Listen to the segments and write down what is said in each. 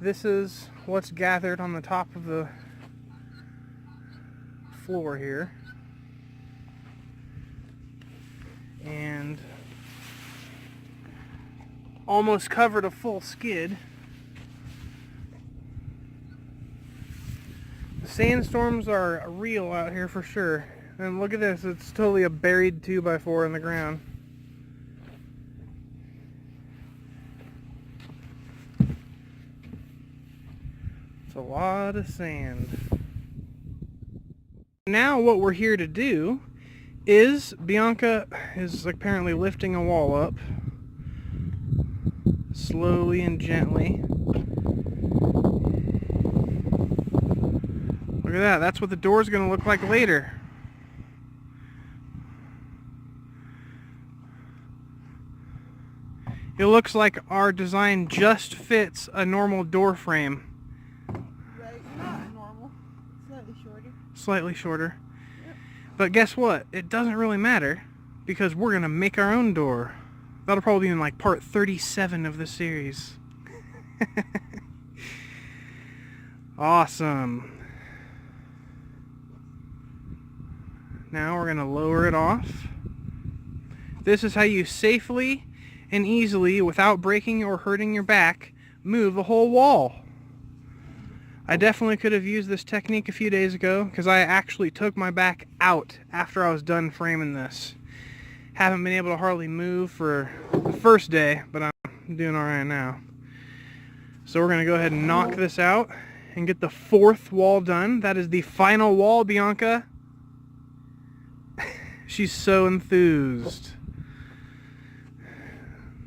This is what's gathered on the top of the floor here. And almost covered a full skid. The sandstorms are real out here for sure. And look at this, it's totally a buried 2x4 in the ground. It's a lot of sand. Now what we're here to do is Bianca is apparently lifting a wall up slowly and gently. Look at that, that's what the door's going to look like later. It looks like our design just fits a normal door frame. Right, not normal, slightly shorter. Slightly shorter. Yep. But guess what? It doesn't really matter because we're going to make our own door. That'll probably be in like part 37 of the series. Awesome. Now we're going to lower it off. This is how you safely and easily, without breaking or hurting your back, move the whole wall. I definitely could have used this technique a few days ago because I actually took my back out after I was done framing this. Haven't been able to hardly move for the first day, but I'm doing alright now. So we're going to go ahead and knock this out and get the fourth wall done. That is the final wall, Bianca. She's so enthused.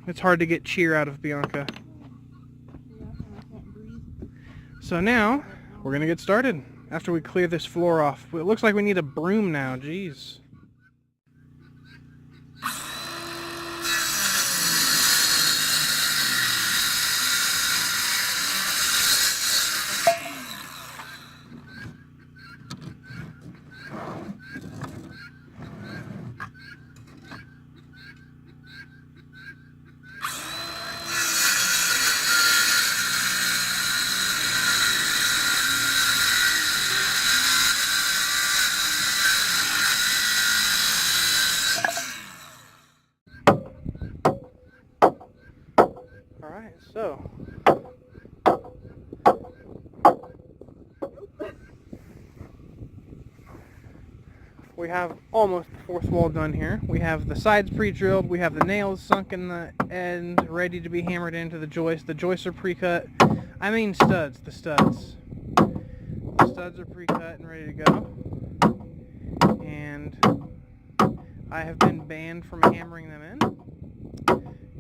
It's hard to get cheer out of Bianca. So now, we're going to get started after we clear this floor off. It looks like we need a broom now, jeez. Alright, so we have almost the fourth wall done here. We have the sides pre-drilled, we have the nails sunk in the end, ready to be hammered into the joist. The joists are pre-cut. I mean studs, the studs. The studs are pre-cut and ready to go. And I have been banned from hammering them in.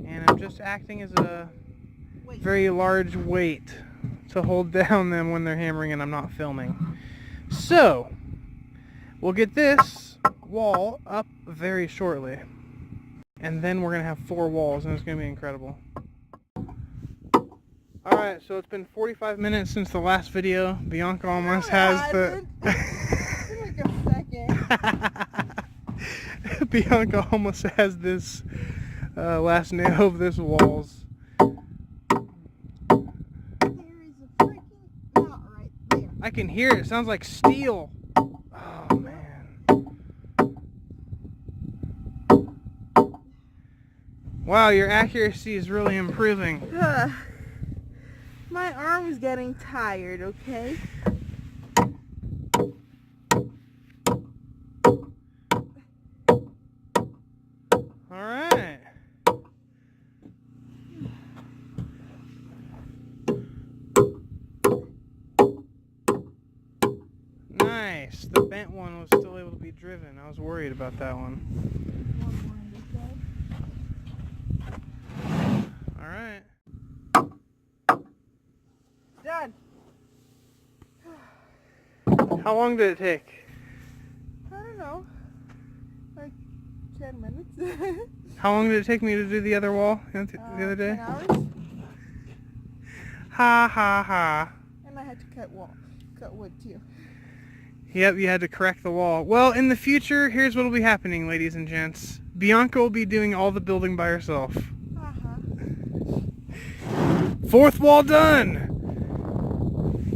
And I'm just acting as a very large weight to hold down them when they're hammering and I'm not filming. So, we'll get this wall up very shortly. And then we're going to have 4 walls and it's going to be incredible. Alright, so it's been 45 minutes since the last video. Bianca almost has the... Like a second. Bianca almost has this last nail of this walls. There is a freaking knot right there. I can hear it. It sounds like steel. Oh, man. Wow, your accuracy is really improving. My arm is getting tired, okay? Alright. Nice. The bent one was still able to be driven. I was worried about that one. Alright. Done. How long did it take? I don't know. Like 10 minutes. How long did it take me to do the other wall the other day? 10 hours. Ha ha ha. And I had to cut wood too. Yep, you had to correct the wall. Well, in the future, here's what will be happening, ladies and gents. Bianca will be doing all the building by herself. Uh-huh. 4th wall done!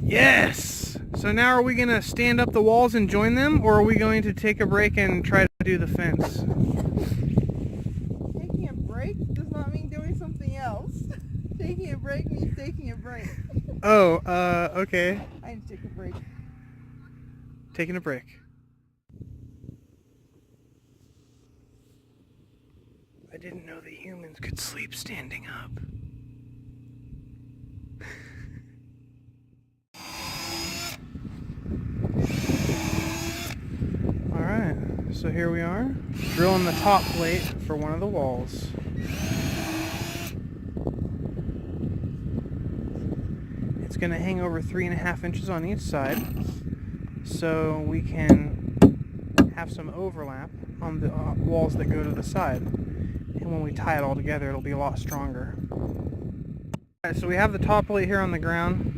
Yes! So now are we going to stand up the walls and join them, or are we going to take a break and try to do the fence? Taking a break does not mean doing something else. Taking a break means taking a break. Oh, okay. I need to take a break. Taking a break. I didn't know that humans could sleep standing up. Alright, so here we are, drilling the top plate for one of the walls. It's going to hang over 3.5 inches on each side, so we can have some overlap on the walls that go to the side. And when we tie it all together, it'll be a lot stronger. Alright, so we have the top plate here on the ground,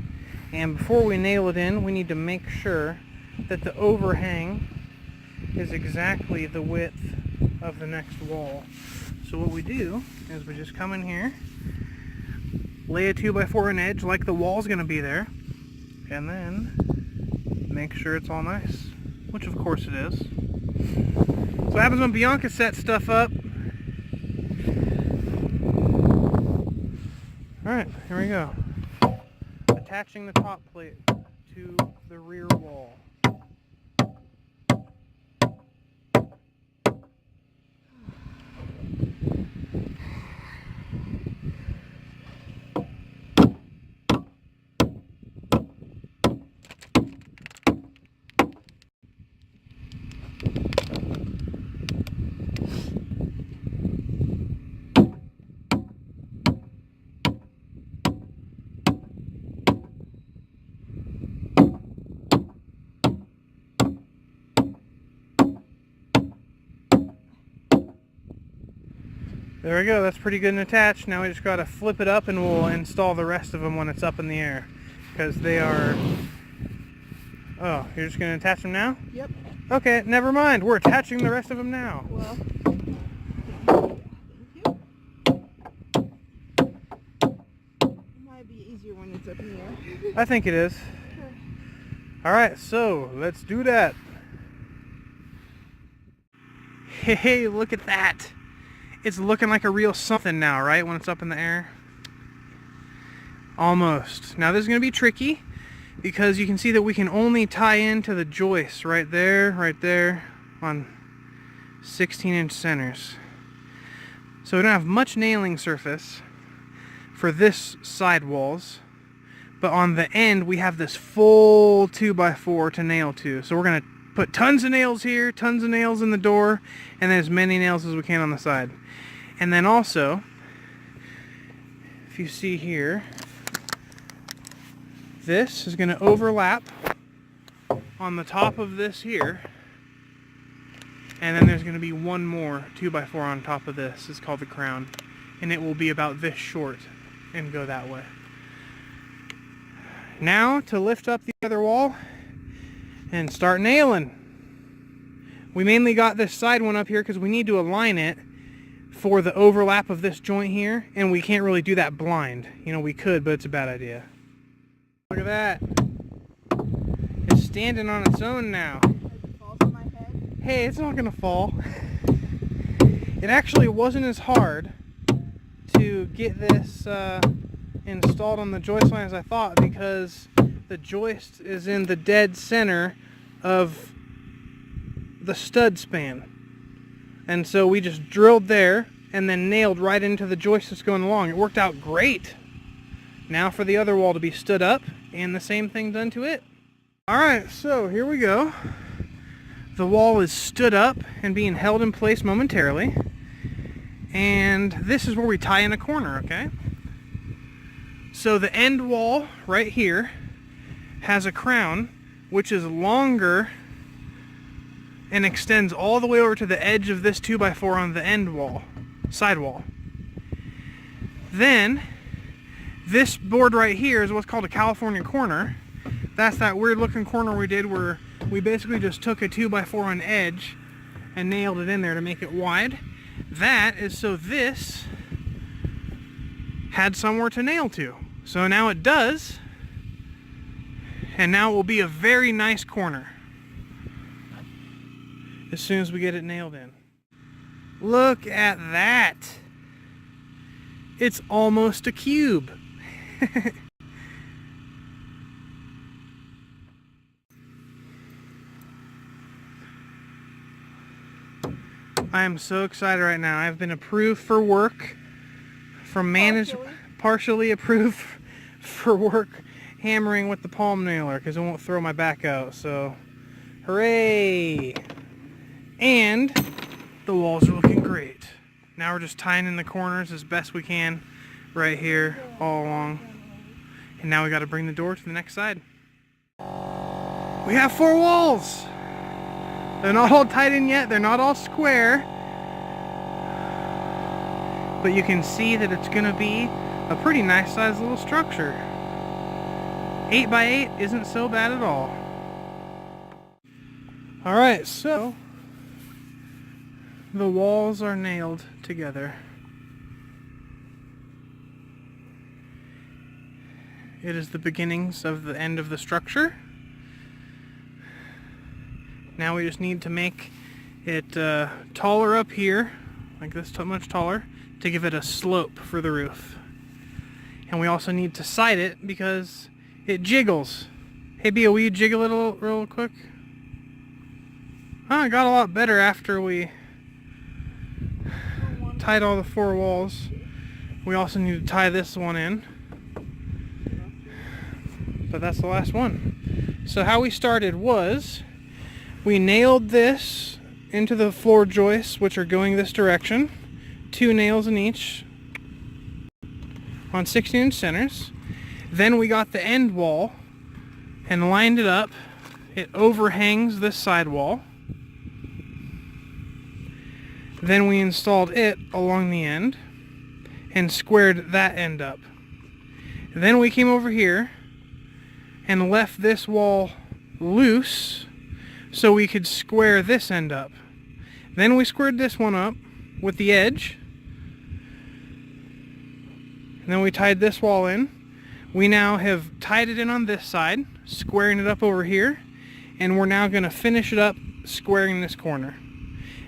and before we nail it in, we need to make sure that the overhang is exactly the width of the next wall. So what we do is we just come in here, lay a 2x4 on edge like the wall's going to be there, and then make sure it's all nice, which of course it is. So what happens when Bianca sets stuff up? Alright, here we go. Attaching the top plate to the rear wall. There we go, that's pretty good and attached. Now we just got to flip it up and we'll install the rest of them when it's up in the air. Because they are... Oh, you're just going to attach them now? Yep. Okay, never mind. We're attaching the rest of them now. Well, thank you. It might be easier when it's up in the air. I think it is. Sure. Alright, so let's do that. Hey, look at that. It's looking like a real something now, right? When it's up in the air. Almost. Now this is going to be tricky because you can see that we can only tie into the joists right there on 16-inch centers. So we don't have much nailing surface for this side walls, but on the end we have this full 2x4 to nail to. So we're going to put tons of nails here, tons of nails in the door, and then as many nails as we can on the side. And then also, if you see here, this is going to overlap on the top of this here, and then there's going to be one more 2x4 on top of this. It's called the crown, and it will be about this short and go that way. Now to lift up the other wall and start nailing. We mainly got this side one up here because we need to align it for the overlap of this joint here, and we can't really do that blind. You know, we could, but it's a bad idea. Look at that. It's standing on its own now. As it falls on my head. Hey, it's not gonna fall. It actually wasn't as hard to get this installed on the joist line as I thought, because the joist is in the dead center of the stud span. And so we just drilled there and then nailed right into the joist that's going along. It worked out great. Now for the other wall to be stood up and the same thing done to it. Alright, so here we go. The wall is stood up and being held in place momentarily. And this is where we tie in a corner, okay? So the end wall right here has a crown which is longer and extends all the way over to the edge of this 2x4 on the end wall, side wall. Then, this board right here is what's called a California corner. That's that weird looking corner we did where we basically just took a 2x4 on edge and nailed it in there to make it wide. That is so this had somewhere to nail to. So now it does, And now it will be a very nice corner as soon as we get it nailed in. Look at that. It's almost a cube. I am so excited right now. I've been approved for work from partially approved for work hammering with the palm nailer because it won't throw my back out. So, hooray! And the walls are looking great. Now we're just tying in the corners as best we can right here all along. And now we got to bring the door to the next side. We have 4 walls. They're not all tied in yet. They're not all square. But you can see that it's going to be a pretty nice sized little structure. 8 by 8 isn't so bad at all. Alright, so the walls are nailed together. It is the beginnings of the end of the structure. Now we just need to make it taller up here, like this much taller, to give it a slope for the roof. And we also need to side it because it jiggles. Hey Bea, will you jiggle it real quick? It got a lot better after we tied all the 4 walls. We also need to tie this one in. But that's the last one. So how we started was we nailed this into the floor joists, which are going this direction. 2 nails in each on 16-inch centers. Then we got the end wall and lined it up. It overhangs this side wall. Then we installed it along the end and squared that end up. Then we came over here and left this wall loose so we could square this end up. Then we squared this one up with the edge. And then we tied this wall in. We now have tied it in on this side, squaring it up over here, and we're now going to finish it up squaring this corner.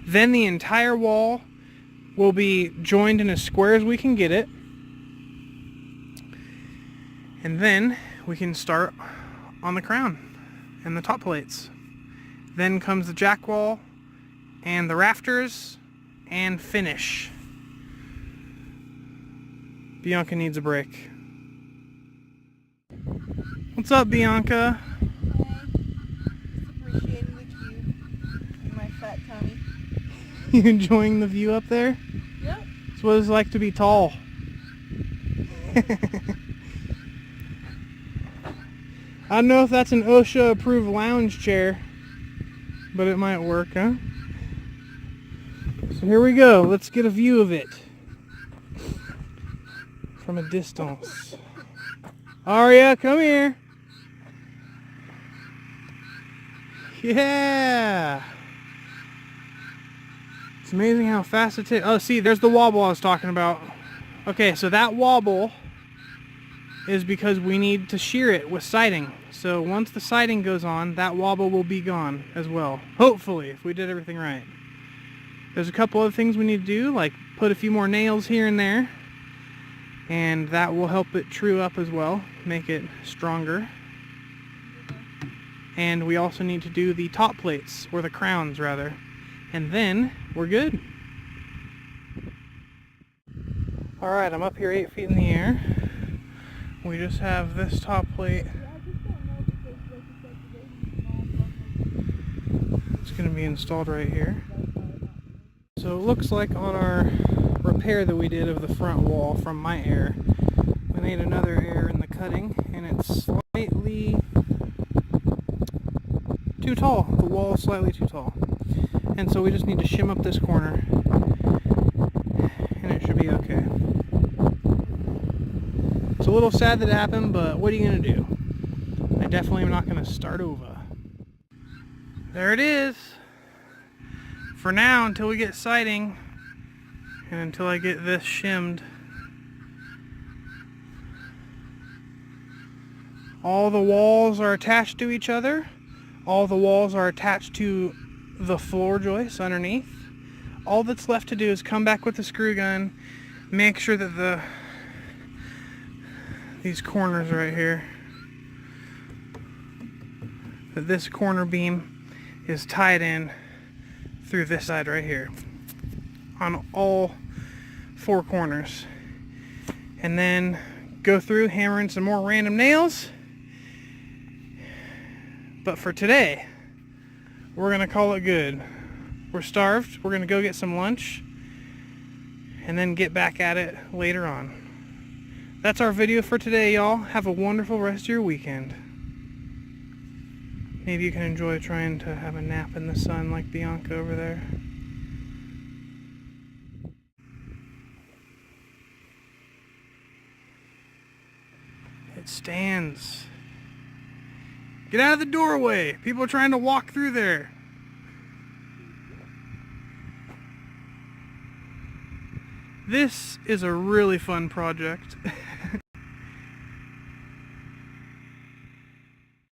Then the entire wall will be joined in as square as we can get it. And then we can start on the crown and the top plates. Then comes the jack wall and the rafters and finish. Bianca needs a break. What's up, Bianca? Hey, just appreciating the cube and my fat tummy. You enjoying the view up there? Yep. It's what it's like to be tall. I don't know if that's an OSHA approved lounge chair, but it might work, huh? So here we go. Let's get a view of it from a distance. Aria, come here. Yeah. It's amazing how fast it takes. Oh, see, there's the wobble I was talking about. Okay, so that wobble is because we need to shear it with siding. So once the siding goes on, that wobble will be gone as well. Hopefully, if we did everything right. There's a couple other things we need to do, like put a few more nails here and there. And that will help it true up as well, make it stronger. And we also need to do the top plates, or the crowns rather. And then we're good. Alright, I'm up here 8 feet in the air. We just have this top plate. It's going to be installed right here. So it looks like on our repair that we did of the front wall from my error, we made another error in the cutting, and it's slightly too tall. The wall is slightly too tall. And so we just need to shim up this corner, and it should be okay. It's a little sad that it happened, but what are you going to do? I definitely am not going to start over. There it is. For now, until we get siding, and until I get this shimmed. All the walls are attached to each other. All the walls are attached to the floor joists underneath. All that's left to do is come back with the screw gun, make sure that these corners right here, that this corner beam is tied in through this side right here on all 4 corners, and then go through, hammer in some more random nails. But for today, we're gonna call it good. We're starved. We're gonna go get some lunch and then get back at it later on. That's our video for today, y'all. Have a wonderful rest of your weekend. Maybe you can enjoy trying to have a nap in the sun like Bianca over there. It stands. Get out of the doorway. People are trying to walk through there. This is a really fun project.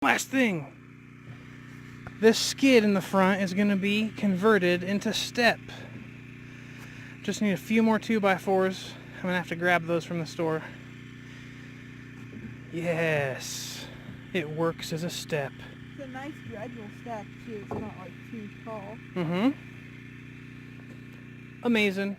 Last thing. This skid in the front is going to be converted into step. Just need a few more 2x4s. I'm going to have to grab those from the store. Yes, it works as a step. It's a nice gradual step too. It's not like too tall. Amazing.